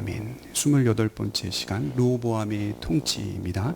아멘. 28번째 시간 르호보암의 통치입니다.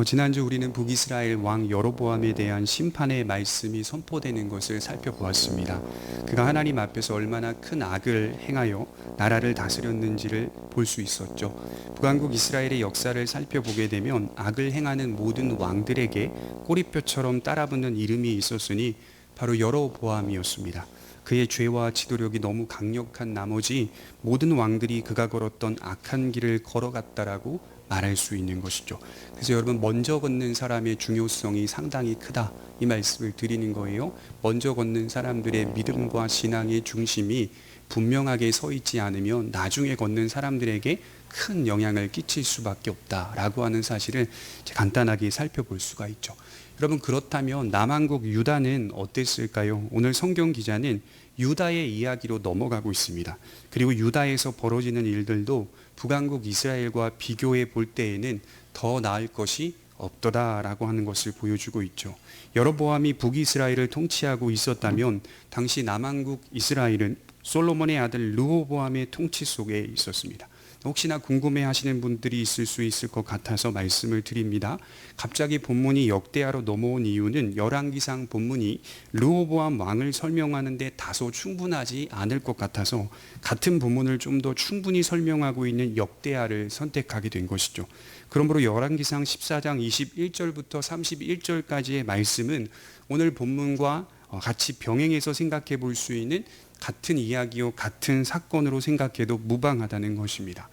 지난주 우리는 북이스라엘 왕 여로보암에 대한 심판의 말씀이 선포되는 것을 살펴보았습니다. 그가 하나님 앞에서 얼마나 큰 악을 행하여 나라를 다스렸는지를 볼 수 있었죠. 북왕국 이스라엘의 역사를 살펴보게 되면 악을 행하는 모든 왕들에게 꼬리뼈처럼 따라붙는 이름이 있었으니 바로 여로보암이었습니다. 그의 죄와 지도력이 너무 강력한 나머지 모든 왕들이 그가 걸었던 악한 길을 걸어갔다라고 말할 수 있는 것이죠. 그래서 여러분, 먼저 걷는 사람의 중요성이 상당히 크다, 이 말씀을 드리는 거예요. 먼저 걷는 사람들의 믿음과 신앙의 중심이 분명하게 서 있지 않으면 나중에 걷는 사람들에게 큰 영향을 끼칠 수밖에 없다라고 하는 사실을 간단하게 살펴볼 수가 있죠. 여러분, 그렇다면 남왕국 유다는 어땠을까요? 오늘 성경 기자는 유다의 이야기로 넘어가고 있습니다. 그리고 유다에서 벌어지는 일들도 북왕국 이스라엘과 비교해 볼 때에는 더 나을 것이 없더라라고 하는 것을 보여주고 있죠. 여로보암이 북이스라엘을 통치하고 있었다면 당시 남왕국 이스라엘은 솔로몬의 아들 르호보암의 통치 속에 있었습니다. 혹시나 궁금해하시는 분들이 있을 수 있을 것 같아서 말씀을 드립니다. 갑자기 본문이 역대하로 넘어온 이유는 열왕기상 본문이 르호보암 왕을 설명하는데 다소 충분하지 않을 것 같아서 같은 본문을 좀 더 충분히 설명하고 있는 역대하를 선택하게 된 것이죠. 그러므로 열왕기상 14장 21절부터 31절까지의 말씀은 오늘 본문과 같이 병행해서 생각해 볼 수 있는 같은 이야기요, 같은 사건으로 생각해도 무방하다는 것입니다.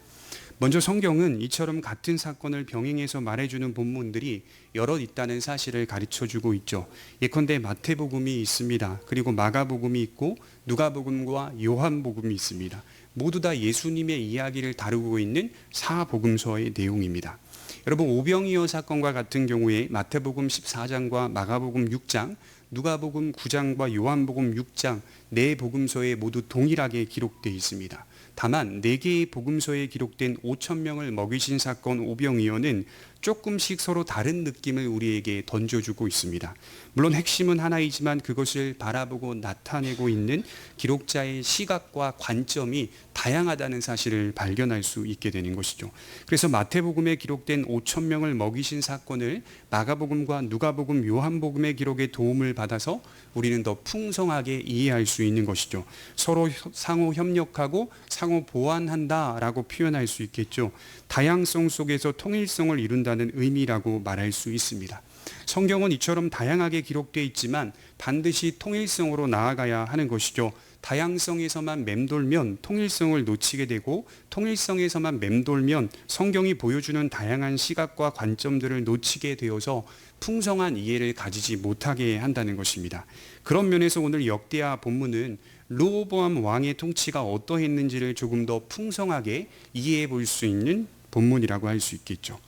먼저 성경은 이처럼 같은 사건을 병행해서 말해주는 본문들이 여럿 있다는 사실을 가르쳐주고 있죠. 예컨대 마태복음이 있습니다. 그리고 마가복음이 있고 누가복음과 요한복음이 있습니다. 모두 다 예수님의 이야기를 다루고 있는 사복음서의 내용입니다. 여러분, 오병이어 사건과 같은 경우에 마태복음 14장과 마가복음 6장, 누가복음 9장과 요한복음 6장 네 복음서에 모두 동일하게 기록되어 있습니다. 다만 4개의 복음서에 기록된 5,000명을 먹이신 사건 오병이어는 조금씩 서로 다른 느낌을 우리에게 던져주고 있습니다. 물론 핵심은 하나이지만 그것을 바라보고 나타내고 있는 기록자의 시각과 관점이 다양하다는 사실을 발견할 수 있게 되는 것이죠. 그래서 마태복음에 기록된 5,000명을 먹이신 사건을 마가복음과 누가복음, 요한복음의 기록에 도움을 받아서 우리는 더 풍성하게 이해할 수 있는 것이죠. 서로 상호 협력하고 상호 보완한다라고 표현할 수 있겠죠. 다양성 속에서 통일성을 이룬다는 의미라고 말할 수 있습니다. 성경은 이처럼 다양하게 기록되어 있지만 반드시 통일성으로 나아가야 하는 것이죠. 다양성에서만 맴돌면 통일성을 놓치게 되고, 통일성에서만 맴돌면 성경이 보여주는 다양한 시각과 관점들을 놓치게 되어서 풍성한 이해를 가지지 못하게 한다는 것입니다. 그런 면에서 오늘 역대하 본문은 르호보암 왕의 통치가 어떠했는지를 조금 더 풍성하게 이해해 볼 수 있는 본문이라고 할 수 있겠죠.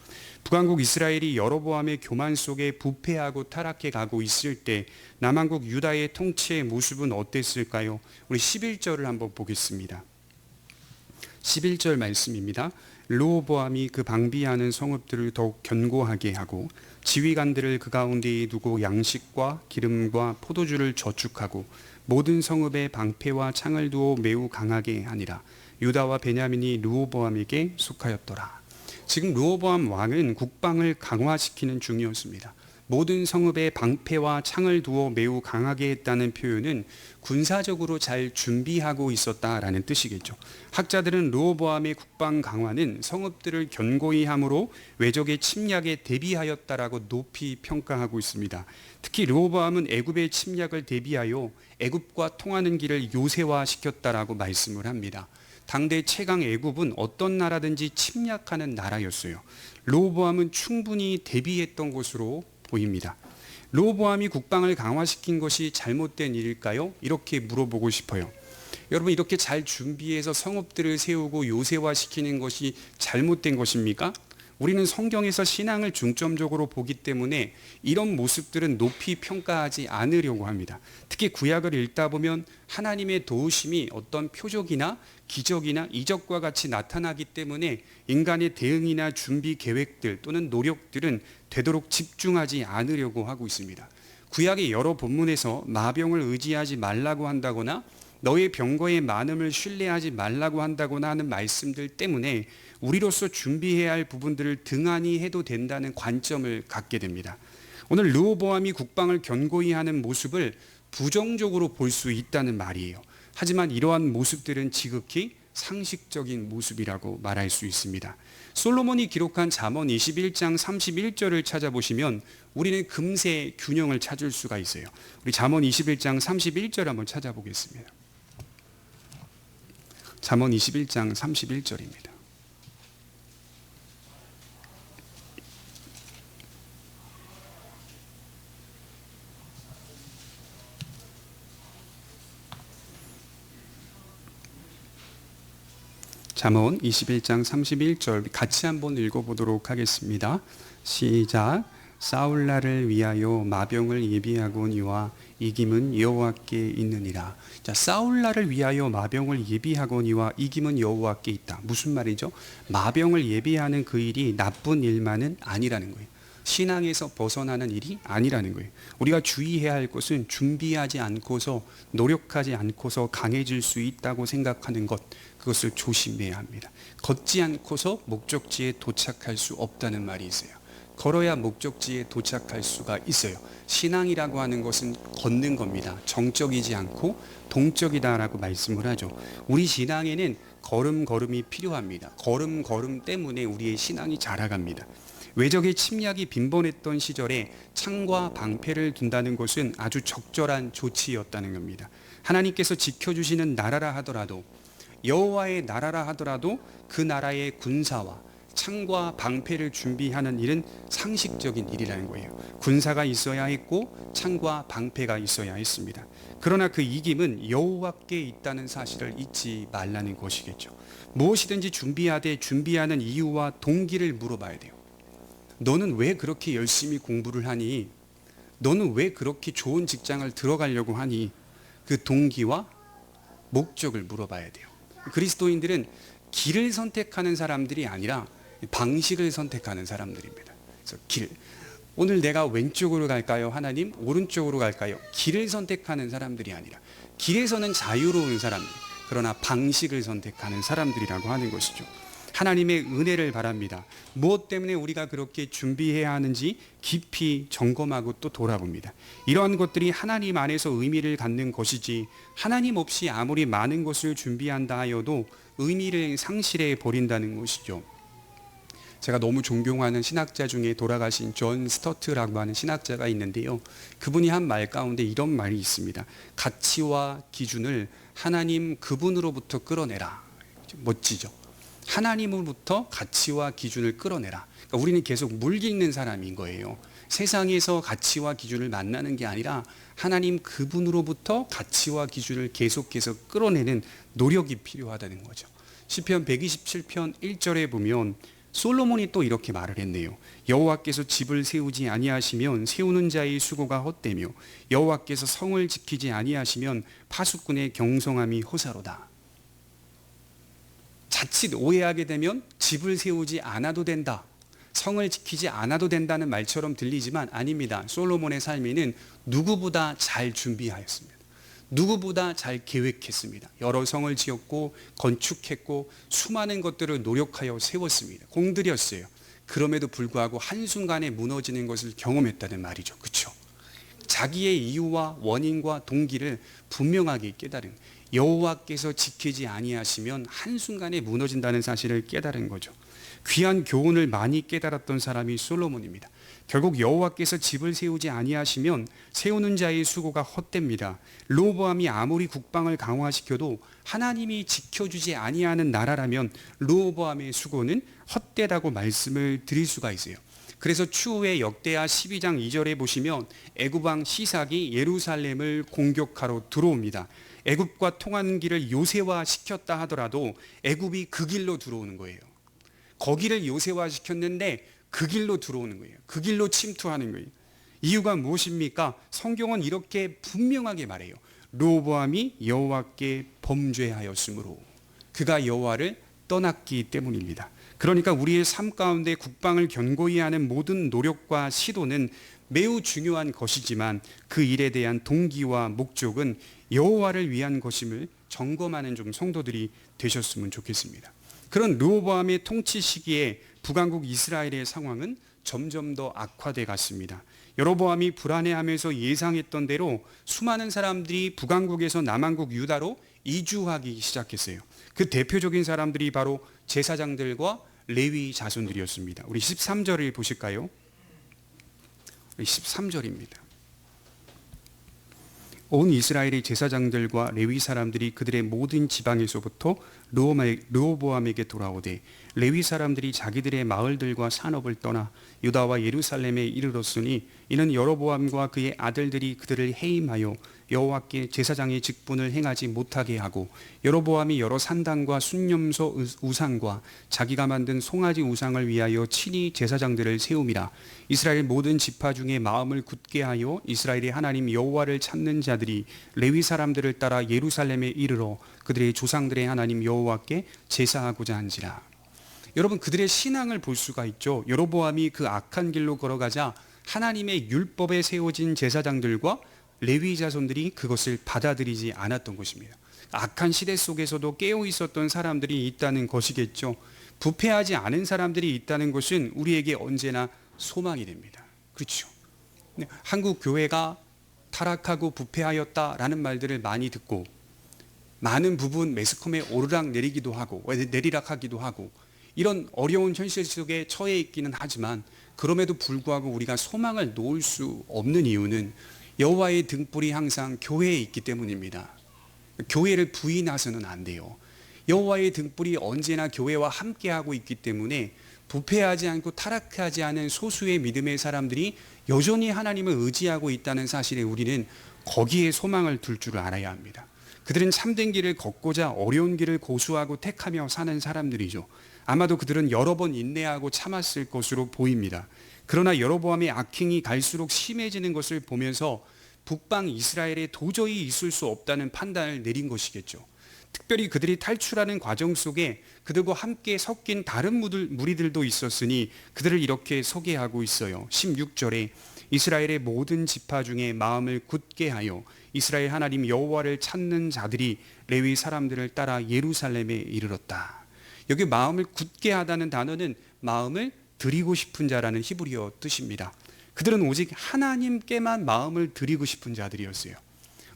북왕국 이스라엘이 여로보암의 교만 속에 부패하고 타락해 가고 있을 때 남왕국 유다의 통치의 모습은 어땠을까요? 우리 11절을 한번 보겠습니다. 11절 말씀입니다. 르호보암이 그 방비하는 성읍들을 더욱 견고하게 하고 지휘관들을 그 가운데에 두고 양식과 기름과 포도주를 저축하고 모든 성읍에 방패와 창을 두어 매우 강하게 하니라. 유다와 베냐민이 르호보암에게 속하였더라. 지금 르호보암 왕은 국방을 강화시키는 중이었습니다. 모든 성읍에 방패와 창을 두어 매우 강하게 했다는 표현은 군사적으로 잘 준비하고 있었다라는 뜻이겠죠. 학자들은 르호보암의 국방 강화는 성읍들을 견고히 함으로 외적의 침략에 대비하였다라고 높이 평가하고 있습니다. 특히 르호보암은 애굽의 침략을 대비하여 애굽과 통하는 길을 요새화시켰다라고 말씀을 합니다. 당대 최강 애굽은 어떤 나라든지 침략하는 나라였어요. 르호보암은 충분히 대비했던 것으로 보입니다. 르호보암이 국방을 강화시킨 것이 잘못된 일일까요? 이렇게 물어보고 싶어요. 여러분, 이렇게 잘 준비해서 성읍들을 세우고 요새화시키는 것이 잘못된 것입니까? 우리는 성경에서 신앙을 중점적으로 보기 때문에 이런 모습들은 높이 평가하지 않으려고 합니다. 특히 구약을 읽다 보면 하나님의 도우심이 어떤 표적이나 기적이나 이적과 같이 나타나기 때문에 인간의 대응이나 준비 계획들 또는 노력들은 되도록 집중하지 않으려고 하고 있습니다. 구약의 여러 본문에서 마병을 의지하지 말라고 한다거나 너의 병거의 많음을 신뢰하지 말라고 한다거나 하는 말씀들 때문에 우리로서 준비해야 할 부분들을 등한히 해도 된다는 관점을 갖게 됩니다. 오늘 르호보암이 국방을 견고히 하는 모습을 부정적으로 볼 수 있다는 말이에요. 하지만 이러한 모습들은 지극히 상식적인 모습이라고 말할 수 있습니다. 솔로몬이 기록한 잠언 21장 31절을 찾아보시면 우리는 금세 균형을 찾을 수가 있어요. 우리 잠언 21장 31절 한번 찾아보겠습니다. 잠언 21장 31절입니다. 잠언 21장 31절 같이 한번 읽어보도록 하겠습니다. 시작. 싸울날을 위하여 마병을 예비하거니와 이김은 여호와께 있느니라. 자, 싸울날을 위하여 마병을 예비하거니와 이김은 여호와께 있다. 무슨 말이죠? 마병을 예비하는 그 일이 나쁜 일만은 아니라는 거예요. 신앙에서 벗어나는 일이 아니라는 거예요. 우리가 주의해야 할 것은 준비하지 않고서 노력하지 않고서 강해질 수 있다고 생각하는 것, 그것을 조심해야 합니다. 걷지 않고서 목적지에 도착할 수 없다는 말이 있어요. 걸어야 목적지에 도착할 수가 있어요. 신앙이라고 하는 것은 걷는 겁니다. 정적이지 않고 동적이다라고 말씀을 하죠. 우리 신앙에는 걸음걸음이 필요합니다. 걸음걸음 때문에 우리의 신앙이 자라갑니다. 외적의 침략이 빈번했던 시절에 창과 방패를 둔다는 것은 아주 적절한 조치였다는 겁니다. 하나님께서 지켜주시는 나라라 하더라도, 여호와의 나라라 하더라도 그 나라의 군사와 창과 방패를 준비하는 일은 상식적인 일이라는 거예요. 군사가 있어야 했고 창과 방패가 있어야 했습니다. 그러나 그 이김은 여호와께 있다는 사실을 잊지 말라는 것이겠죠. 무엇이든지 준비하되 준비하는 이유와 동기를 물어봐야 돼요. 너는 왜 그렇게 열심히 공부를 하니? 너는 왜 그렇게 좋은 직장을 들어가려고 하니? 그 동기와 목적을 물어봐야 돼요. 그리스도인들은 길을 선택하는 사람들이 아니라 방식을 선택하는 사람들입니다. 그래서 길, 오늘 내가 왼쪽으로 갈까요? 하나님, 오른쪽으로 갈까요? 길을 선택하는 사람들이 아니라 길에서는 자유로운 사람들, 그러나 방식을 선택하는 사람들이라고 하는 것이죠. 하나님의 은혜를 바랍니다. 무엇 때문에 우리가 그렇게 준비해야 하는지 깊이 점검하고 또 돌아봅니다. 이러한 것들이 하나님 안에서 의미를 갖는 것이지, 하나님 없이 아무리 많은 것을 준비한다 하여도 의미를 상실해 버린다는 것이죠. 제가 너무 존경하는 신학자 중에 돌아가신 존 스터트라고 하는 신학자가 있는데요. 그분이 한 말 가운데 이런 말이 있습니다. 가치와 기준을 하나님 그분으로부터 끌어내라. 멋지죠? 하나님으로부터 가치와 기준을 끌어내라. 그러니까 우리는 계속 물깃는 사람인 거예요. 세상에서 가치와 기준을 만나는 게 아니라 하나님 그분으로부터 가치와 기준을 계속해서 끌어내는 노력이 필요하다는 거죠. 시편 127편 1절에 보면 솔로몬이 또 이렇게 말을 했네요. 여호와께서 집을 세우지 아니하시면 세우는 자의 수고가 헛되며 여호와께서 성을 지키지 아니하시면 파수꾼의 경성함이 호사로다. 자칫 오해하게 되면 집을 세우지 않아도 된다, 성을 지키지 않아도 된다는 말처럼 들리지만 아닙니다. 솔로몬의 삶에는 누구보다 잘 준비하였습니다. 누구보다 잘 계획했습니다. 여러 성을 지었고 건축했고 수많은 것들을 노력하여 세웠습니다. 공들였어요. 그럼에도 불구하고 한순간에 무너지는 것을 경험했다는 말이죠. 그렇죠? 자기의 이유와 원인과 동기를 분명하게 깨달은, 여호와께서 지키지 아니하시면 한순간에 무너진다는 사실을 깨달은 거죠. 귀한 교훈을 많이 깨달았던 사람이 솔로몬입니다. 결국 여호와께서 집을 세우지 아니하시면 세우는 자의 수고가 헛됩니다. 르호보암이 아무리 국방을 강화시켜도 하나님이 지켜주지 아니하는 나라라면 르호보암의 수고는 헛되다고 말씀을 드릴 수가 있어요. 그래서 추후에 역대하 12장 2절에 보시면 애굽왕 시삭이 예루살렘을 공격하러 들어옵니다. 애굽과 통하는 길을 요새화 시켰다 하더라도 애굽이 그 길로 들어오는 거예요. 거기를 요새화 시켰는데 그 길로 들어오는 거예요. 그 길로 침투하는 거예요. 이유가 무엇입니까? 성경은 이렇게 분명하게 말해요. 르호보암이 여호와께 범죄하였으므로, 그가 여호와를 떠났기 때문입니다. 그러니까 우리의 삶 가운데 국방을 견고히 하는 모든 노력과 시도는 매우 중요한 것이지만 그 일에 대한 동기와 목적은 여호와를 위한 것임을 점검하는 좀 성도들이 되셨으면 좋겠습니다. 그런 르호보암의 통치 시기에 북왕국 이스라엘의 상황은 점점 더 악화돼 갔습니다. 여로보암이 불안해하면서 예상했던 대로 수많은 사람들이 북왕국에서 남왕국 유다로 이주하기 시작했어요. 그 대표적인 사람들이 바로 제사장들과 레위 자손들이었습니다. 우리 13절을 보실까요? 13절입니다. 온 이스라엘의 제사장들과 레위 사람들이 그들의 모든 지방에서부터 르호보암에게 돌아오되 레위 사람들이 자기들의 마을들과 산업을 떠나 유다와 예루살렘에 이르렀으니 이는 여로보암과 그의 아들들이 그들을 해임하여 여호와께 제사장의 직분을 행하지 못하게 하고 여로보암이 여러 산당과 순념소 우상과 자기가 만든 송아지 우상을 위하여 친히 제사장들을 세움이라. 이스라엘 모든 지파 중에 마음을 굳게 하여 이스라엘의 하나님 여호와를 찾는 자들이 레위 사람들을 따라 예루살렘에 이르러 그들의 조상들의 하나님 여호와께 제사하고자 한지라. 여러분, 그들의 신앙을 볼 수가 있죠. 여로보암이 그 악한 길로 걸어가자 하나님의 율법에 세워진 제사장들과 레위 자손들이 그것을 받아들이지 않았던 것입니다. 악한 시대 속에서도 깨어 있었던 사람들이 있다는 것이겠죠. 부패하지 않은 사람들이 있다는 것은 우리에게 언제나 소망이 됩니다. 그렇죠. 한국 교회가 타락하고 부패하였다라는 말들을 많이 듣고 많은 부분 매스컴에 오르락 내리기도 하고 내리락하기도 하고 이런 어려운 현실 속에 처해 있기는 하지만 그럼에도 불구하고 우리가 소망을 놓을 수 없는 이유는 여호와의 등불이 항상 교회에 있기 때문입니다. 교회를 부인해서는 안 돼요. 여호와의 등불이 언제나 교회와 함께하고 있기 때문에 부패하지 않고 타락하지 않은 소수의 믿음의 사람들이 여전히 하나님을 의지하고 있다는 사실에 우리는 거기에 소망을 둘 줄 알아야 합니다. 그들은 참된 길을 걷고자 어려운 길을 고수하고 택하며 사는 사람들이죠. 아마도 그들은 여러 번 인내하고 참았을 것으로 보입니다. 그러나 여로보암의 악행이 갈수록 심해지는 것을 보면서 북방 이스라엘에 도저히 있을 수 없다는 판단을 내린 것이겠죠. 특별히 그들이 탈출하는 과정 속에 그들과 함께 섞인 다른 무리들도 있었으니 그들을 이렇게 소개하고 있어요. 16절에 이스라엘의 모든 지파 중에 마음을 굳게 하여 이스라엘 하나님 여호와를 찾는 자들이 레위 사람들을 따라 예루살렘에 이르렀다. 여기 마음을 굳게 하다는 단어는 마음을 드리고 싶은 자라는 히브리어 뜻입니다. 그들은 오직 하나님께만 마음을 드리고 싶은 자들이었어요.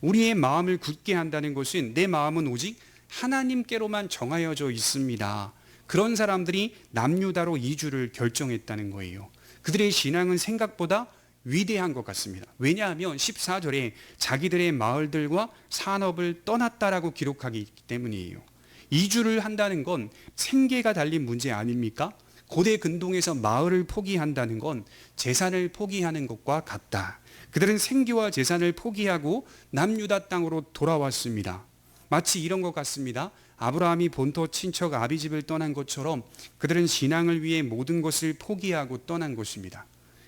우리의 마음을 굳게 한다는 것은 내 마음은 오직 하나님께로만 정하여져 있습니다. 그런 사람들이 남유다로 이주를 결정했다는 거예요. 그들의 신앙은 생각보다 위대한 것 같습니다. 왜냐하면 14절에 자기들의 마을들과 산업을 떠났다라고 기록하기 때문이에요. 이주를 한다는 건 생계가 달린 문제 아닙니까? 고대 근동에서 마을을 포기한다는 건 재산을 포기하는 것과 같다. 그들은 생계와 재산을 포기하고 남유다 땅으로 돌아왔습니다. 마치 이런 것 같습니다. 아브라함이 본토 친척 아비집을 떠난 것처럼 그들은 신앙을 위해 모든 것을 포기하고 떠난 것입니다.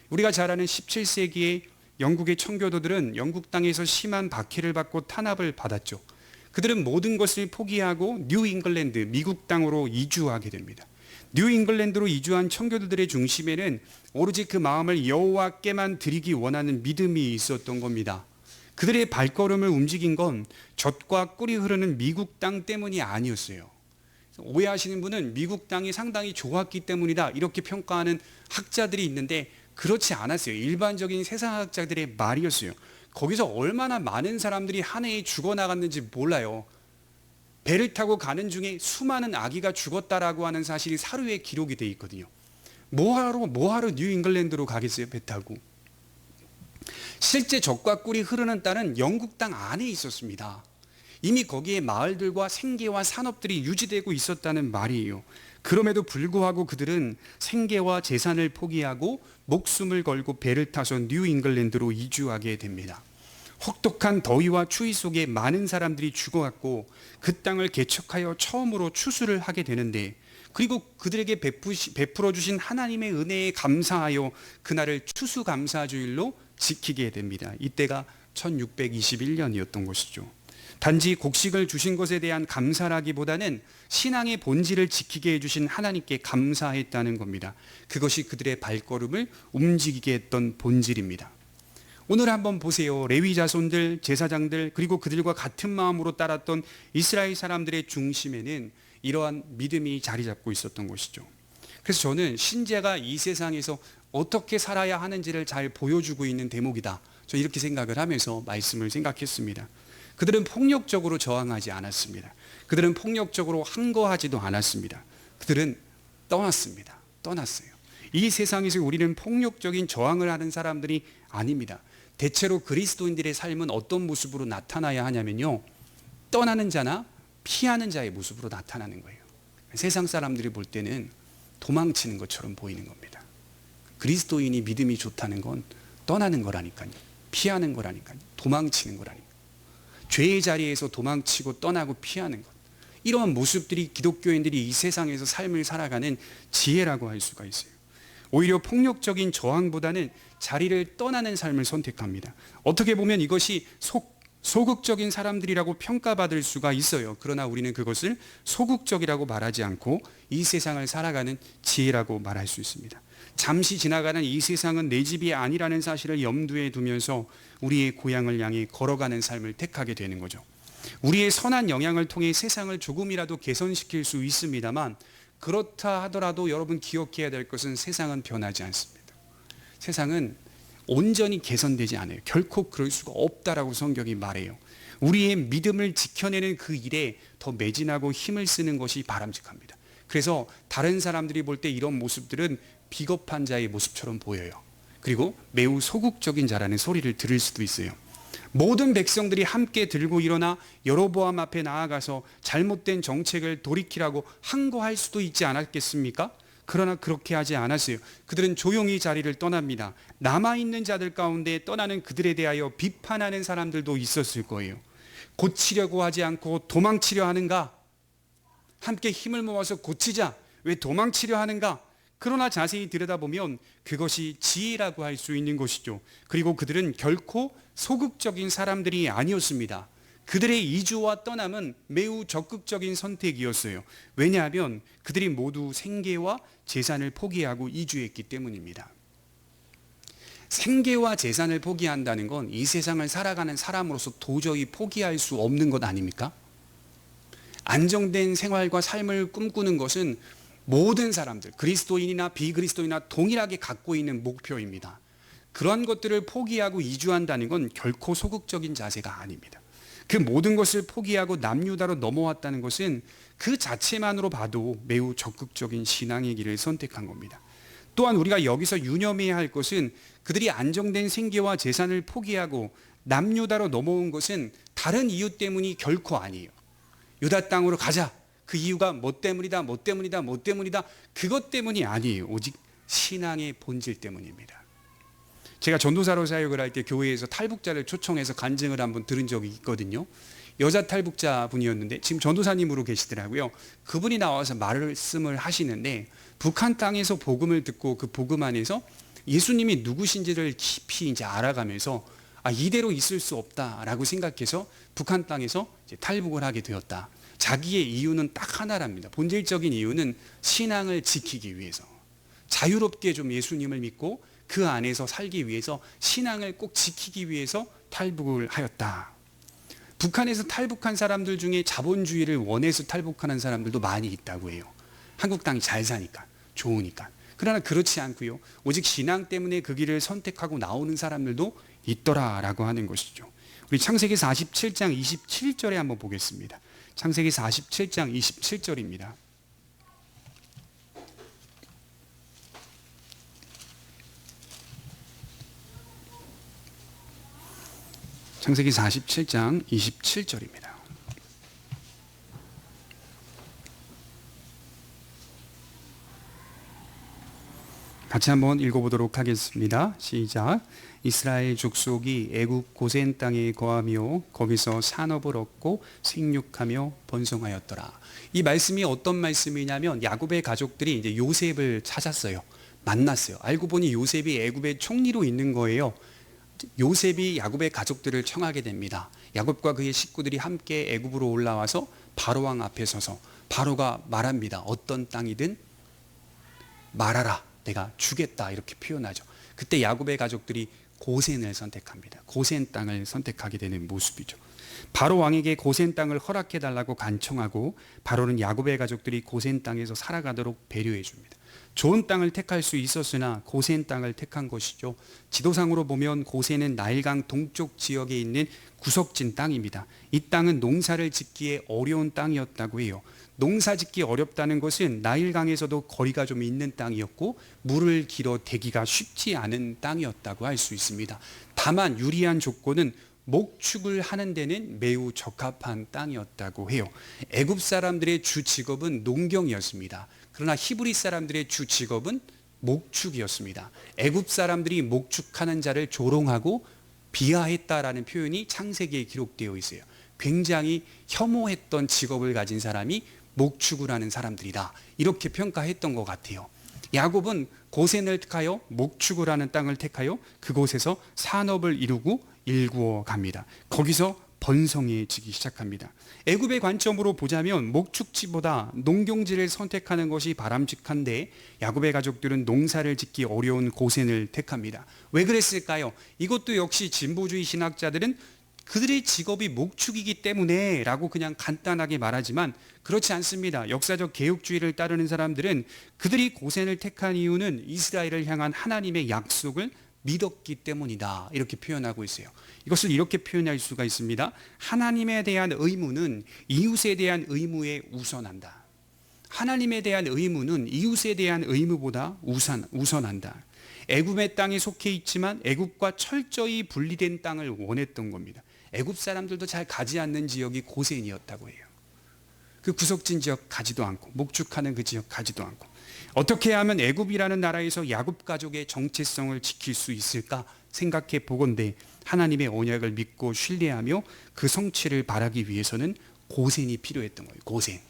우리가 잘 아는 17세기의 영국의 청교도들은 영국 땅에서 심한 박해를 받고 탄압을 받았죠. 그들은 모든 것을 포기하고 뉴 잉글랜드, 미국 땅으로 이주하게 됩니다. 뉴 잉글랜드로 이주한 청교도들의 중심에는 오로지 그 마음을 여호와께만 드리기 원하는 믿음이 있었던 겁니다. 그들의 발걸음을 움직인 건 젖과 꿀이 흐르는 미국 땅 때문이 아니었어요. 오해하시는 분은 미국 땅이 상당히 좋았기 때문이다 이렇게 평가하는 학자들이 있는데 그렇지 않았어요. 일반적인 세상학자들의 말이었어요. 거기서 얼마나 많은 사람들이 한 해에 죽어나갔는지 몰라요. 배를 타고 가는 중에 수많은 아기가 죽었다라고 하는 사실이 사료에 기록이 돼 있거든요. 뭐하러 뉴 잉글랜드로 가겠어요, 배 타고. 실제 젖과 꿀이 흐르는 땅은 영국 땅 안에 있었습니다. 이미 거기에 마을들과 생계와 산업들이 유지되고 있었다는 말이에요. 그럼에도 불구하고 그들은 생계와 재산을 포기하고 목숨을 걸고 배를 타서 뉴 잉글랜드로 이주하게 됩니다. 혹독한 더위와 추위 속에 많은 사람들이 죽어갔고 그 땅을 개척하여 처음으로 추수를 하게 되는데 그리고 그들에게 베풀어 주신 하나님의 은혜에 감사하여 그날을 추수감사주일로 지키게 됩니다. 이때가 1621년이었던 것이죠. 단지 곡식을 주신 것에 대한 감사라기보다는 신앙의 본질을 지키게 해주신 하나님께 감사했다는 겁니다. 그것이 그들의 발걸음을 움직이게 했던 본질입니다. 오늘 한번 보세요. 레위 자손들, 제사장들, 그리고 그들과 같은 마음으로 따랐던 이스라엘 사람들의 중심에는 이러한 믿음이 자리 잡고 있었던 것이죠. 그래서 저는 신자가 이 세상에서 어떻게 살아야 하는지를 잘 보여주고 있는 대목이다, 저 이렇게 생각을 하면서 말씀을 생각했습니다. 그들은 폭력적으로 저항하지 않았습니다. 그들은 폭력적으로 항거하지도 않았습니다. 그들은 떠났습니다. 떠났어요. 이 세상에서 우리는 폭력적인 저항을 하는 사람들이 아닙니다. 대체로 그리스도인들의 삶은 어떤 모습으로 나타나야 하냐면요, 떠나는 자나 피하는 자의 모습으로 나타나는 거예요. 세상 사람들이 볼 때는 도망치는 것처럼 보이는 겁니다. 그리스도인이 믿음이 좋다는 건 떠나는 거라니까요. 피하는 거라니까요. 도망치는 거라니까요. 죄의 자리에서 도망치고 떠나고 피하는 것, 이러한 모습들이 기독교인들이 이 세상에서 삶을 살아가는 지혜라고 할 수가 있어요. 오히려 폭력적인 저항보다는 자리를 떠나는 삶을 선택합니다. 어떻게 보면 이것이 소극적인 사람들이라고 평가받을 수가 있어요. 그러나 우리는 그것을 소극적이라고 말하지 않고 이 세상을 살아가는 지혜라고 말할 수 있습니다. 잠시 지나가는 이 세상은 내 집이 아니라는 사실을 염두에 두면서 우리의 고향을 향해 걸어가는 삶을 택하게 되는 거죠. 우리의 선한 영향을 통해 세상을 조금이라도 개선시킬 수 있습니다만, 그렇다 하더라도 여러분 기억해야 될 것은 세상은 변하지 않습니다. 세상은 온전히 개선되지 않아요. 결코 그럴 수가 없다라고 성경이 말해요. 우리의 믿음을 지켜내는 그 일에 더 매진하고 힘을 쓰는 것이 바람직합니다. 그래서 다른 사람들이 볼 때 이런 모습들은 비겁한 자의 모습처럼 보여요. 그리고 매우 소극적인 자라는 소리를 들을 수도 있어요. 모든 백성들이 함께 들고 일어나 여로보암 앞에 나아가서 잘못된 정책을 돌이키라고 항거할 수도 있지 않았겠습니까? 그러나 그렇게 하지 않았어요. 그들은 조용히 자리를 떠납니다. 남아있는 자들 가운데 떠나는 그들에 대하여 비판하는 사람들도 있었을 거예요. 고치려고 하지 않고 도망치려 하는가? 함께 힘을 모아서 고치자. 왜 도망치려 하는가? 그러나 자세히 들여다보면 그것이 지혜라고 할 수 있는 것이죠. 그리고 그들은 결코 소극적인 사람들이 아니었습니다. 그들의 이주와 떠남은 매우 적극적인 선택이었어요. 왜냐하면 그들이 모두 생계와 재산을 포기하고 이주했기 때문입니다. 생계와 재산을 포기한다는 건 이 세상을 살아가는 사람으로서 도저히 포기할 수 없는 것 아닙니까? 안정된 생활과 삶을 꿈꾸는 것은 모든 사람들, 그리스도인이나 비그리스도인이나 동일하게 갖고 있는 목표입니다. 그런 것들을 포기하고 이주한다는 건 결코 소극적인 자세가 아닙니다. 그 모든 것을 포기하고 남유다로 넘어왔다는 것은 그 자체만으로 봐도 매우 적극적인 신앙의 길을 선택한 겁니다. 또한 우리가 여기서 유념해야 할 것은 그들이 안정된 생계와 재산을 포기하고 남유다로 넘어온 것은 다른 이유 때문이 결코 아니에요. 유다 땅으로 가자. 그 이유가 뭐 때문이다, 뭐 때문이다, 뭐 때문이다. 그것 때문이 아니에요. 오직 신앙의 본질 때문입니다. 제가 전도사로 사역을 할 때 교회에서 탈북자를 초청해서 간증을 한번 들은 적이 있거든요. 여자 탈북자 분이었는데 지금 전도사님으로 계시더라고요. 그분이 나와서 말씀을 하시는데 북한 땅에서 복음을 듣고 그 복음 안에서 예수님이 누구신지를 깊이 이제 알아가면서 이대로 있을 수 없다라고 생각해서 북한 땅에서 이제 탈북을 하게 되었다. 자기의 이유는 딱 하나랍니다. 본질적인 이유는 신앙을 지키기 위해서, 자유롭게 좀 예수님을 믿고 그 안에서 살기 위해서, 신앙을 꼭 지키기 위해서 탈북을 하였다. 북한에서 탈북한 사람들 중에 자본주의를 원해서 탈북하는 사람들도 많이 있다고 해요. 한국 땅이 잘 사니까, 좋으니까. 그러나 그렇지 않고요, 오직 신앙 때문에 그 길을 선택하고 나오는 사람들도 있더라라고 하는 것이죠. 우리 창세기 47장 27절에 한번 보겠습니다. 창세기 47장 27절입니다. 창세기 47장 27절입니다. 같이 한번 읽어보도록 하겠습니다. 시작. 이스라엘 족속이 애굽 고센 땅에 거하며 거기서 산업을 얻고 생육하며 번성하였더라. 이 말씀이 어떤 말씀이냐면 야곱의 가족들이 이제 요셉을 찾았어요. 만났어요. 알고 보니 요셉이 애굽의 총리로 있는 거예요. 요셉이 야곱의 가족들을 청하게 됩니다. 야곱과 그의 식구들이 함께 애굽으로 올라와서 바로 왕 앞에 서서 바로가 말합니다. 어떤 땅이든 말하라. 내가 주겠다. 이렇게 표현하죠. 그때 야곱의 가족들이 고센을 선택합니다. 고센 땅을 선택하게 되는 모습이죠. 바로 왕에게 고센 땅을 허락해 달라고 간청하고 바로는 야곱의 가족들이 고센 땅에서 살아가도록 배려해 줍니다. 좋은 땅을 택할 수 있었으나 고센 땅을 택한 것이죠. 지도상으로 보면 고센은 나일강 동쪽 지역에 있는 구석진 땅입니다. 이 땅은 농사를 짓기에 어려운 땅이었다고 해요. 농사 짓기 어렵다는 것은 나일강에서도 거리가 좀 있는 땅이었고 물을 길어 대기가 쉽지 않은 땅이었다고 할 수 있습니다. 다만 유리한 조건은 목축을 하는 데는 매우 적합한 땅이었다고 해요. 애굽 사람들의 주 직업은 농경이었습니다. 그러나 히브리 사람들의 주 직업은 목축이었습니다. 애굽 사람들이 목축하는 자를 조롱하고 비하했다라는 표현이 창세기에 기록되어 있어요. 굉장히 혐오했던 직업을 가진 사람이 목축을 하는 사람들이다, 이렇게 평가했던 것 같아요. 야곱은 고센을 택하여 목축을 하는 땅을 택하여 그곳에서 산업을 이루고 일구어 갑니다. 거기서 번성해지기 시작합니다. 애굽의 관점으로 보자면 목축지보다 농경지를 선택하는 것이 바람직한데 야곱의 가족들은 농사를 짓기 어려운 고센을 택합니다. 왜 그랬을까요? 이것도 역시 진보주의 신학자들은 그들의 직업이 목축이기 때문에 라고 그냥 간단하게 말하지만 그렇지 않습니다. 역사적 개혁주의를 따르는 사람들은 그들이 고센을 택한 이유는 이스라엘을 향한 하나님의 약속을 믿었기 때문이다, 이렇게 표현하고 있어요. 이것을 이렇게 표현할 수가 있습니다. 하나님에 대한 의무는 이웃에 대한 의무에 우선한다. 하나님에 대한 의무는 이웃에 대한 의무보다 우선한다. 애굽의 땅에 속해 있지만 애굽과 철저히 분리된 땅을 원했던 겁니다. 애굽 사람들도 잘 가지 않는 지역이 고센이었다고 해요. 그 구석진 지역 가지도 않고 목축하는 그 지역 가지도 않고, 어떻게 하면 애굽이라는 나라에서 야곱 가족의 정체성을 지킬 수 있을까 생각해 보건대 하나님의 언약을 믿고 신뢰하며 그 성취를 바라기 위해서는 고센이 필요했던 거예요. 고센.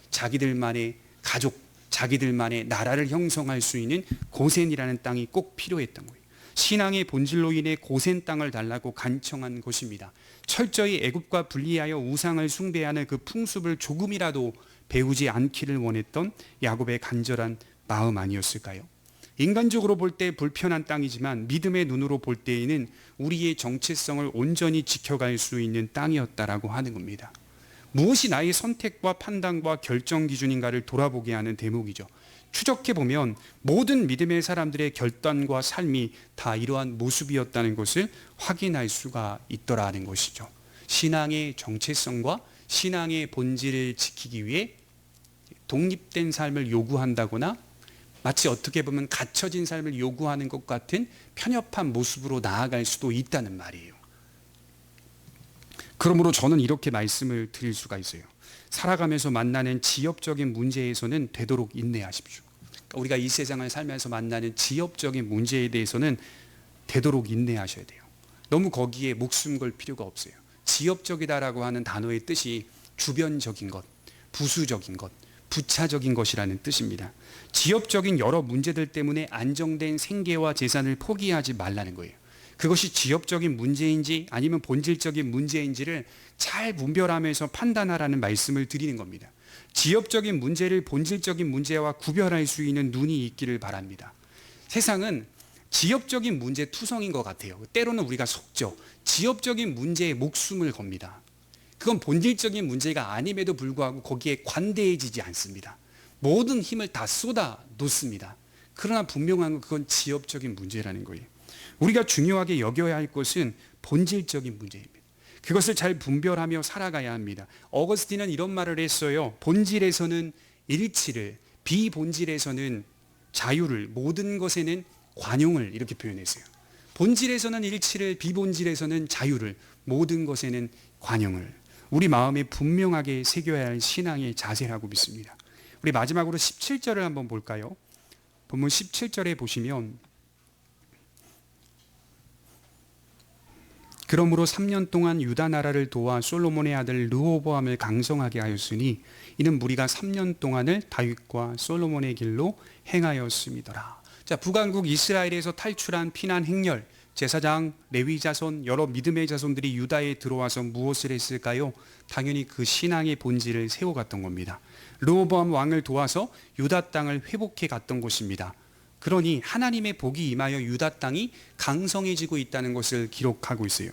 자기들만의 가족, 자기들만의 나라를 형성할 수 있는 고센이라는 땅이 꼭 필요했던 거예요. 신앙의 본질로 인해 고센 땅을 달라고 간청한 것입니다. 철저히 애굽과 분리하여 우상을 숭배하는 그 풍습을 조금이라도 배우지 않기를 원했던 야곱의 간절한 마음 아니었을까요? 인간적으로 볼 때 불편한 땅이지만 믿음의 눈으로 볼 때에는 우리의 정체성을 온전히 지켜갈 수 있는 땅이었다라고 하는 겁니다. 무엇이 나의 선택과 판단과 결정 기준인가를 돌아보게 하는 대목이죠. 추적해보면 모든 믿음의 사람들의 결단과 삶이 다 이러한 모습이었다는 것을 확인할 수가 있더라는 것이죠. 신앙의 정체성과 신앙의 본질을 지키기 위해 독립된 삶을 요구한다거나 마치 어떻게 보면 갇혀진 삶을 요구하는 것 같은 편협한 모습으로 나아갈 수도 있다는 말이에요. 그러므로 저는 이렇게 말씀을 드릴 수가 있어요. 살아가면서 만나는 지역적인 문제에서는 되도록 인내하십시오. 그러니까 우리가 이 세상을 살면서 만나는 지역적인 문제에 대해서는 되도록 인내하셔야 돼요. 너무 거기에 목숨 걸 필요가 없어요. 지역적이다라고 하는 단어의 뜻이 주변적인 것, 부수적인 것, 부차적인 것이라는 뜻입니다. 지역적인 여러 문제들 때문에 안정된 생계와 재산을 포기하지 말라는 거예요. 그것이 지역적인 문제인지 아니면 본질적인 문제인지를 잘 분별하면서 판단하라는 말씀을 드리는 겁니다. 지역적인 문제를 본질적인 문제와 구별할 수 있는 눈이 있기를 바랍니다. 세상은 지역적인 문제 투성인 것 같아요. 때로는 우리가 속죠. 지역적인 문제에 목숨을 겁니다. 그건 본질적인 문제가 아님에도 불구하고 거기에 관대해지지 않습니다. 모든 힘을 다 쏟아 놓습니다. 그러나 분명한 건 그건 지역적인 문제라는 거예요. 우리가 중요하게 여겨야 할 것은 본질적인 문제입니다. 그것을 잘 분별하며 살아가야 합니다. 어거스틴은 이런 말을 했어요. 본질에서는 일치를, 비본질에서는 자유를, 모든 것에는 관용을, 이렇게 표현했어요. 본질에서는 일치를, 비본질에서는 자유를, 모든 것에는 관용을. 우리 마음에 분명하게 새겨야 할 신앙의 자세라고 믿습니다. 우리 마지막으로 17절을 한번 볼까요? 본문 17절에 보시면 그러므로 3년 동안 유다 나라를 도와 솔로몬의 아들 르호보암을 강성하게 하였으니 이는 무리가 3년 동안을 다윗과 솔로몬의 길로 행하였음이더라. 자, 북왕국 이스라엘에서 탈출한 피난 행렬, 제사장, 레위 자손, 여러 믿음의 자손들이 유다에 들어와서 무엇을 했을까요? 당연히 그 신앙의 본질을 세워갔던 겁니다. 르호보암 왕을 도와서 유다 땅을 회복해 갔던 것입니다. 그러니 하나님의 복이 임하여 유다 땅이 강성해지고 있다는 것을 기록하고 있어요.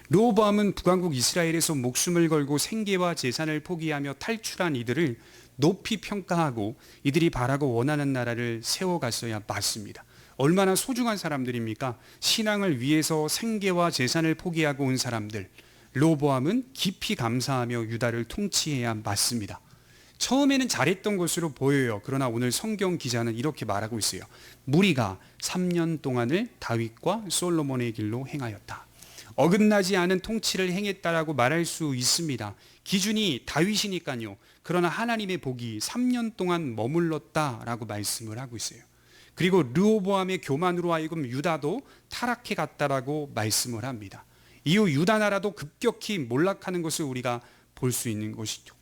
르호보암은 북왕국 이스라엘에서 목숨을 걸고 생계와 재산을 포기하며 탈출한 이들을 높이 평가하고 이들이 바라고 원하는 나라를 세워갔어야 맞습니다. 얼마나 소중한 사람들입니까? 신앙을 위해서 생계와 재산을 포기하고 온 사람들. 르호보암은 깊이 감사하며 유다를 통치해야 맞습니다. 처음에는 잘했던 것으로 보여요. 그러나 오늘 성경 기자는 이렇게 말하고 있어요. 무리가 3년 동안을 다윗과 솔로몬의 길로 행하였다. 어긋나지 않은 통치를 행했다라고 말할 수 있습니다. 기준이 다윗이니까요. 그러나 하나님의 복이 3년 동안 머물렀다라고 말씀을 하고 있어요. 그리고 르호보암의 교만으로 하여금 유다도 타락해 갔다라고 말씀을 합니다. 이후 유다 나라도 급격히 몰락하는 것을 우리가 볼 수 있는 것이죠.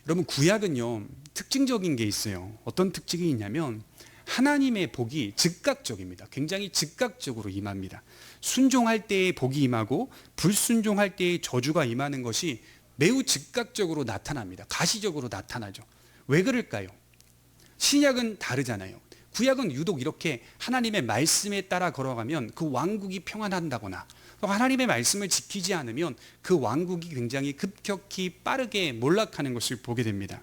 여러분, 구약은요 특징적인 게 있어요. 어떤 특징이 있냐면 하나님의 복이 즉각적입니다. 굉장히 즉각적으로 임합니다. 순종할 때의 복이 임하고 불순종할 때의 저주가 임하는 것이 매우 즉각적으로 나타납니다. 가시적으로 나타나죠. 왜 그럴까요? 신약은 다르잖아요. 구약은 유독 이렇게 하나님의 말씀에 따라 걸어가면 그 왕국이 평안한다거나 하나님의 말씀을 지키지 않으면 그 왕국이 굉장히 급격히 빠르게 몰락하는 것을 보게 됩니다.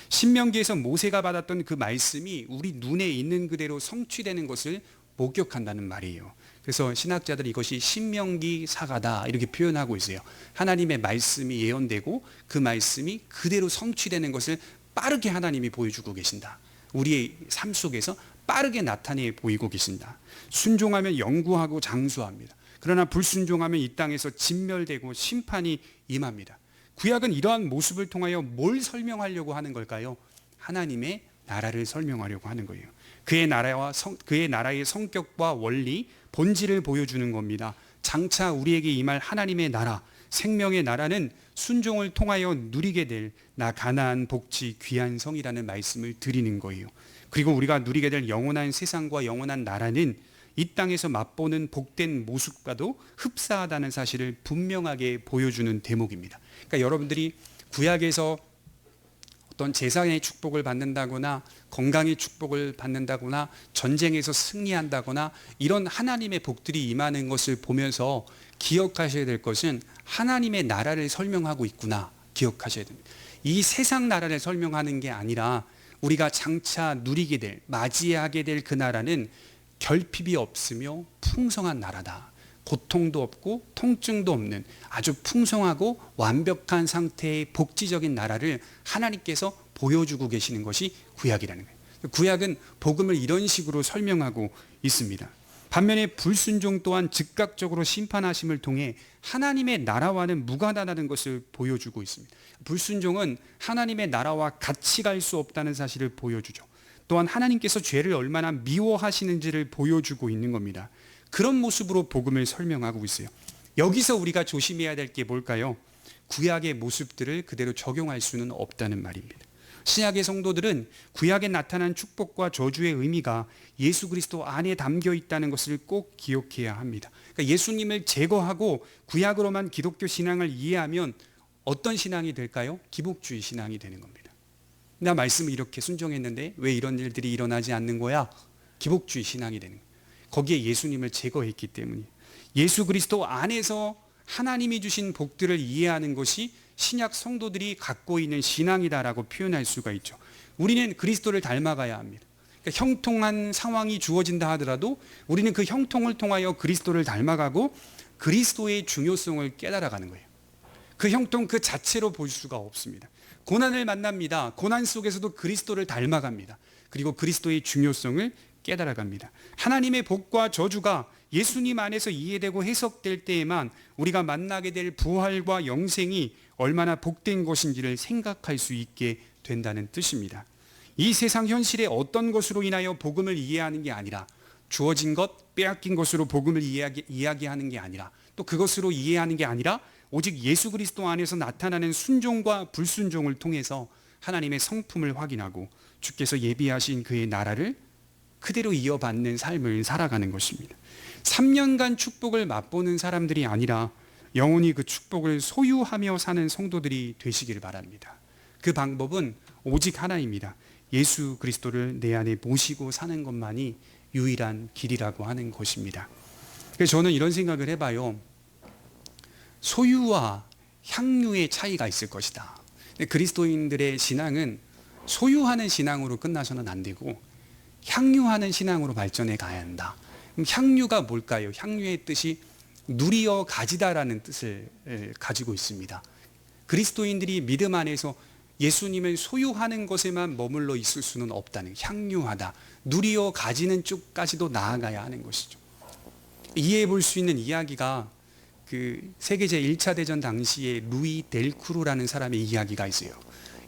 신명기에서 모세가 받았던 그 말씀이 우리 눈에 있는 그대로 성취되는 것을 목격한다는 말이에요. 그래서 신학자들이 이것이 신명기 사가다 이렇게 표현하고 있어요. 하나님의 말씀이 예언되고 그 말씀이 그대로 성취되는 것을 빠르게 하나님이 보여주고 계신다. 우리의 삶 속에서 빠르게 나타내 보이고 계신다. 순종하면 영구하고 장수합니다. 그러나 불순종하면 이 땅에서 진멸되고 심판이 임합니다. 구약은 이러한 모습을 통하여 뭘 설명하려고 하는 걸까요? 하나님의 나라를 설명하려고 하는 거예요. 그의 나라의 성격과 원리, 본질을 보여주는 겁니다. 장차 우리에게 임할 하나님의 나라, 생명의 나라는 순종을 통하여 누리게 될 나 가나안 복지 귀한 성이라는 말씀을 드리는 거예요. 그리고 우리가 누리게 될 영원한 세상과 영원한 나라는 이 땅에서 맛보는 복된 모습과도 흡사하다는 사실을 분명하게 보여주는 대목입니다. 그러니까 여러분들이 구약에서 어떤 재산의 축복을 받는다거나 건강의 축복을 받는다거나 전쟁에서 승리한다거나 이런 하나님의 복들이 임하는 것을 보면서 기억하셔야 될 것은 하나님의 나라를 설명하고 있구나 기억하셔야 됩니다. 이 세상 나라를 설명하는 게 아니라 우리가 장차 누리게 될, 맞이하게 될 그 나라는 결핍이 없으며 풍성한 나라다. 고통도 없고 통증도 없는 아주 풍성하고 완벽한 상태의 복지적인 나라를 하나님께서 보여주고 계시는 것이 구약이라는 거예요. 구약은 복음을 이런 식으로 설명하고 있습니다. 반면에 불순종 또한 즉각적으로 심판하심을 통해 하나님의 나라와는 무관하다는 것을 보여주고 있습니다. 불순종은 하나님의 나라와 같이 갈 수 없다는 사실을 보여주죠. 또한 하나님께서 죄를 얼마나 미워하시는지를 보여주고 있는 겁니다. 그런 모습으로 복음을 설명하고 있어요. 여기서 우리가 조심해야 될 게 뭘까요? 구약의 모습들을 그대로 적용할 수는 없다는 말입니다. 신약의 성도들은 구약에 나타난 축복과 저주의 의미가 예수 그리스도 안에 담겨 있다는 것을 꼭 기억해야 합니다. 그러니까 예수님을 제거하고 구약으로만 기독교 신앙을 이해하면 어떤 신앙이 될까요? 기복주의 신앙이 되는 겁니다. 나 말씀을 이렇게 순종했는데 왜 이런 일들이 일어나지 않는 거야? 기복주의 신앙이 되는 거예요. 거기에 예수님을 제거했기 때문이에요. 예수 그리스도 안에서 하나님이 주신 복들을 이해하는 것이 신약 성도들이 갖고 있는 신앙이다라고 표현할 수가 있죠. 우리는 그리스도를 닮아가야 합니다. 그러니까 형통한 상황이 주어진다 하더라도 우리는 그 형통을 통하여 그리스도를 닮아가고 그리스도의 중요성을 깨달아가는 거예요. 그 형통 그 자체로 볼 수가 없습니다. 고난을 만납니다. 고난 속에서도 그리스도를 닮아갑니다. 그리고 그리스도의 중요성을 깨달아갑니다. 하나님의 복과 저주가 예수님 안에서 이해되고 해석될 때에만 우리가 만나게 될 부활과 영생이 얼마나 복된 것인지를 생각할 수 있게 된다는 뜻입니다. 이 세상 현실의 어떤 것으로 인하여 복음을 이해하는 게 아니라 주어진 것, 빼앗긴 것으로 복음을 이야기하는 게 아니라 또 그것으로 이해하는 게 아니라 오직 예수 그리스도 안에서 나타나는 순종과 불순종을 통해서 하나님의 성품을 확인하고 주께서 예비하신 그의 나라를 그대로 이어받는 삶을 살아가는 것입니다. 3년간 축복을 맛보는 사람들이 아니라 영원히 그 축복을 소유하며 사는 성도들이 되시기를 바랍니다. 그 방법은 오직 하나입니다. 예수 그리스도를 내 안에 모시고 사는 것만이 유일한 길이라고 하는 것입니다. 그래서 저는 이런 생각을 해봐요. 소유와 향유의 차이가 있을 것이다. 그리스도인들의 신앙은 소유하는 신앙으로 끝나서는 안 되고 향유하는 신앙으로 발전해 가야 한다. 그럼 향유가 뭘까요? 향유의 뜻이 누리어 가지다라는 뜻을 가지고 있습니다. 그리스도인들이 믿음 안에서 예수님을 소유하는 것에만 머물러 있을 수는 없다는, 향유하다, 누리어 가지는 쪽까지도 나아가야 하는 것이죠. 이해해 볼 수 있는 이야기가 그 세계 제1차 대전 당시에 루이 델크루라는 사람의 이야기가 있어요.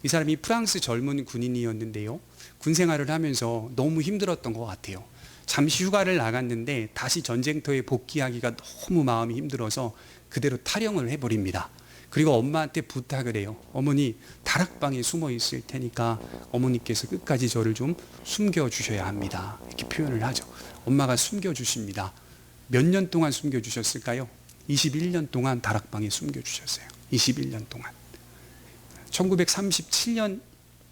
이 사람이 프랑스 젊은 군인이었는데요. 군 생활을 하면서 너무 힘들었던 것 같아요. 잠시 휴가를 나갔는데 다시 전쟁터에 복귀하기가 너무 마음이 힘들어서 그대로 탈영을 해버립니다. 그리고 엄마한테 부탁을 해요. 어머니, 다락방에 숨어 있을 테니까 어머니께서 끝까지 저를 좀 숨겨주셔야 합니다. 이렇게 표현을 하죠. 엄마가 숨겨주십니다. 몇 년 동안 숨겨주셨을까요? 21년 동안 다락방에 숨겨주셨어요. 21년 동안. 1937년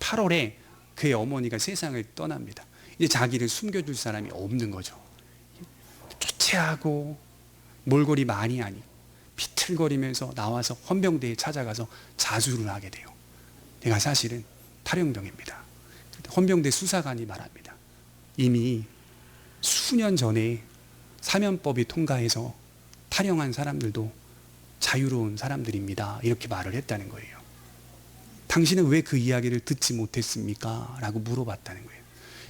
8월에 그의 어머니가 세상을 떠납니다. 이제 자기를 숨겨줄 사람이 없는 거죠. 초췌하고 몰골이 많이 아니고 비틀거리면서 나와서 헌병대에 찾아가서 자수를 하게 돼요. 내가 사실은 탈영병입니다. 헌병대 수사관이 말합니다. 이미 수년 전에 사면법이 통과해서 탈영한 사람들도 자유로운 사람들입니다. 이렇게 말을 했다는 거예요. 당신은 왜 그 이야기를 듣지 못했습니까? 라고 물어봤다는 거예요.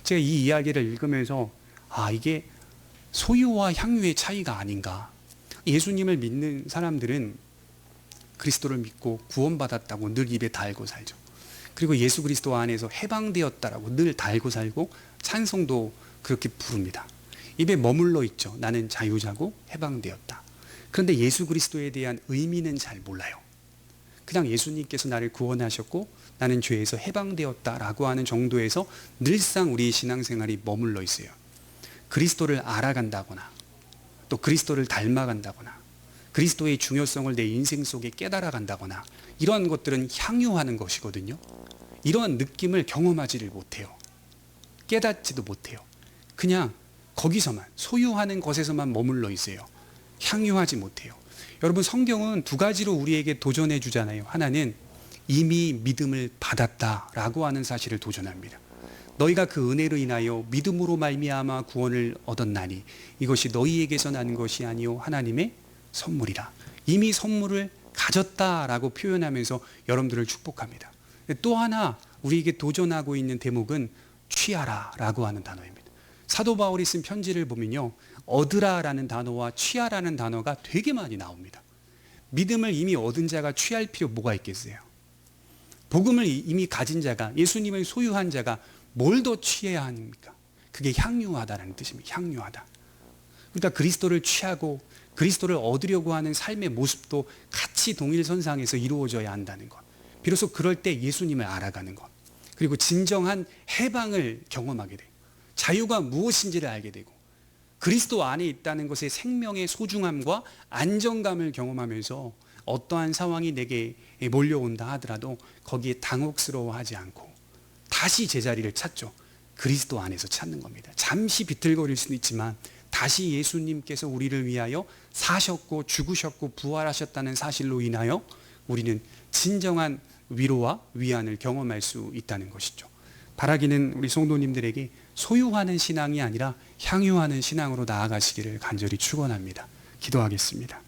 제가 이 이야기를 읽으면서 이게 소유와 향유의 차이가 아닌가. 예수님을 믿는 사람들은 그리스도를 믿고 구원받았다고 늘 입에 달고 살죠. 그리고 예수 그리스도 안에서 해방되었다라고 늘 달고 살고 찬송도 그렇게 부릅니다. 입에 머물러 있죠. 나는 자유자고 해방되었다. 그런데 예수 그리스도에 대한 의미는 잘 몰라요. 그냥 예수님께서 나를 구원하셨고 나는 죄에서 해방되었다라고 하는 정도에서 늘상 우리 신앙생활이 머물러 있어요. 그리스도를 알아간다거나 또 그리스도를 닮아간다거나 그리스도의 중요성을 내 인생 속에 깨달아간다거나 이런 것들은 향유하는 것이거든요. 이런 느낌을 경험하지를 못해요. 깨닫지도 못해요. 그냥 거기서만, 소유하는 것에서만 머물러 있어요. 향유하지 못해요. 여러분, 성경은 두 가지로 우리에게 도전해 주잖아요. 하나는 이미 믿음을 받았다라고 하는 사실을 도전합니다. 너희가 그 은혜로 인하여 믿음으로 말미암아 구원을 얻었나니 이것이 너희에게서 난 것이 아니요 하나님의 선물이라. 이미 선물을 가졌다라고 표현하면서 여러분들을 축복합니다. 또 하나 우리에게 도전하고 있는 대목은 취하라라고 하는 단어입니다. 사도 바울이 쓴 편지를 보면요, 얻으라라는 단어와 취하라는 단어가 되게 많이 나옵니다. 믿음을 이미 얻은 자가 취할 필요 뭐가 있겠어요? 복음을 이미 가진 자가, 예수님을 소유한 자가 뭘 더 취해야 합니까? 그게 향유하다라는 뜻입니다. 향유하다. 그러니까 그리스도를 취하고 그리스도를 얻으려고 하는 삶의 모습도 같이 동일선상에서 이루어져야 한다는 것. 비로소 그럴 때 예수님을 알아가는 것. 그리고 진정한 해방을 경험하게 돼요. 자유가 무엇인지를 알게 되고 그리스도 안에 있다는 것의 생명의 소중함과 안정감을 경험하면서 어떠한 상황이 내게 몰려온다 하더라도 거기에 당혹스러워하지 않고 다시 제자리를 찾죠. 그리스도 안에서 찾는 겁니다. 잠시 비틀거릴 수는 있지만 다시 예수님께서 우리를 위하여 사셨고 죽으셨고 부활하셨다는 사실로 인하여 우리는 진정한 위로와 위안을 경험할 수 있다는 것이죠. 바라기는 우리 성도님들에게 소유하는 신앙이 아니라 향유하는 신앙으로 나아가시기를 간절히 축원합니다. 기도하겠습니다.